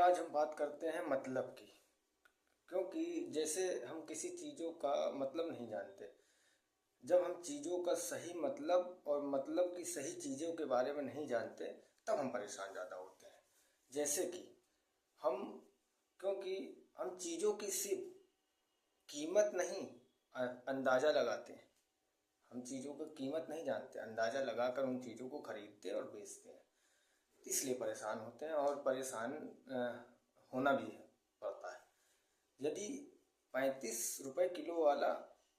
आज हम बात करते हैं मतलब की। क्योंकि जैसे हम किसी चीज़ों का मतलब नहीं जानते। जब हम चीज़ों का सही मतलब और मतलब की सही चीज़ों के बारे में नहीं जानते, तब हम परेशान ज़्यादा होते हैं। जैसे कि हम क्योंकि हम चीज़ों की सिर्फ कीमत नहीं, अंदाज़ा लगाते हैं। हम चीज़ों की कीमत नहीं जानते, अंदाज़ा लगाकर उन चीज़ों को खरीदते और बेचते हैं। इसलिए परेशान होते हैं और परेशान होना भी पड़ता है। यदि 35 रुपये किलो वाला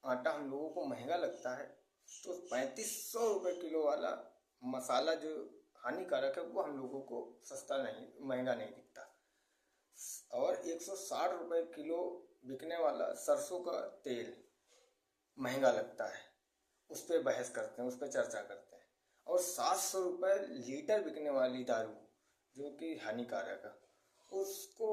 आटा हम लोगों को महंगा लगता है, तो 3500 रुपये किलो वाला मसाला जो हानिकारक है वो हम लोगों को सस्ता नहीं, महंगा नहीं दिखता। और 160 रुपये किलो बिकने वाला सरसों का तेल महंगा लगता है। उस पर बहस करते हैं, उस पर चर्चा करते हैं। और 700 रुपये लीटर बिकने वाली दारू जो कि हानिकारक है, उसको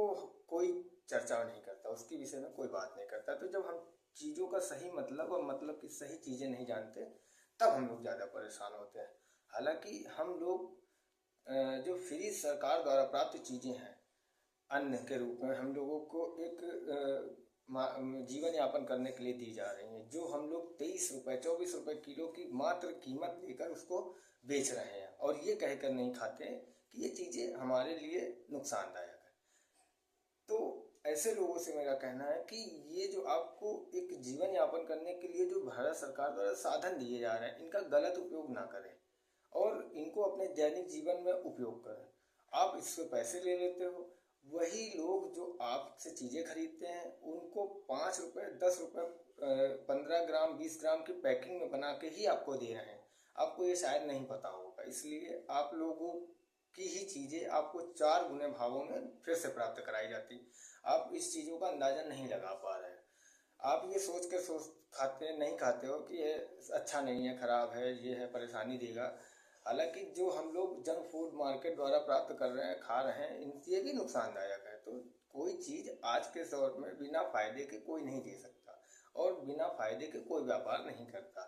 कोई चर्चा नहीं करता, उसके विषय में कोई बात नहीं करता। तो जब हम चीज़ों का सही मतलब और मतलब की सही चीज़ें नहीं जानते, तब हम लोग ज़्यादा परेशान होते हैं। हालांकि हम लोग जो फ्री सरकार द्वारा प्राप्त चीज़ें हैं, अन्न के रूप में हम लोगों को एक जीवन यापन करने के लिए दी जा रही हैं, जो हम लोग 23 रुपये 24 रुपये किलो की मात्र कीमत देकर उसको बेच रहे हैं, और ये कहकर नहीं खाते कि ये चीज़ें हमारे लिए नुकसानदायक है। तो ऐसे लोगों से मेरा कहना है कि ये जो आपको एक जीवन यापन करने के लिए जो भारत सरकार द्वारा साधन दिए जा रहे हैं, इनका गलत उपयोग ना करें और इनको अपने दैनिक जीवन में उपयोग करें। आप इससे पैसे ले लेते हो, वही लोग जो आपसे चीज़ें खरीदते हैं उनको 5 रुपये 10 रुपये 15 ग्राम 20 ग्राम की पैकिंग में बना के ही आपको दे रहे हैं। आपको ये शायद नहीं पता होगा, इसलिए आप लोगों की ही चीज़ें आपको 4 गुने भावों में फिर से प्राप्त कराई जाती। आप इस चीज़ों का अंदाज़ा नहीं लगा पा रहे हैं। आप ये सोच खाते नहीं खाते हो कि ये अच्छा नहीं है, ख़राब है, ये है, परेशानी देगा। हालांकि जो हम लोग जंक फूड मार्केट द्वारा प्राप्त कर रहे हैं, खा रहे हैं, ये भी नुकसानदायक है। तो कोई चीज़ आज के दौर में बिना फ़ायदे के कोई नहीं दे सकता और बिना फ़ायदे के कोई व्यापार नहीं करता।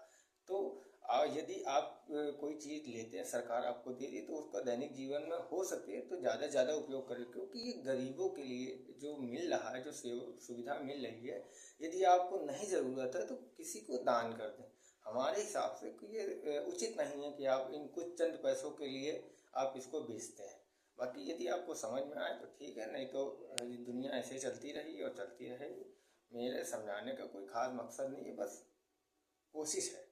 तो यदि आप कोई चीज़ लेते हैं, सरकार आपको दे रही, तो उसका दैनिक जीवन में हो सके तो ज़्यादा से ज़्यादा उपयोग करें, क्योंकि ये गरीबों के लिए जो मिल रहा है, जो सुविधा मिल रही है, यदि आपको नहीं ज़रूरत है तो किसी को दान कर दें। हमारे हिसाब से ये उचित नहीं है कि आप इन कुछ चंद पैसों के लिए आप इसको बेचते हैं। बाकी यदि आपको समझ में आए तो ठीक है, नहीं तो दुनिया ऐसे चलती रही और चलती रहेगी। मेरे समझाने का कोई खास मकसद नहीं है, बस कोशिश है।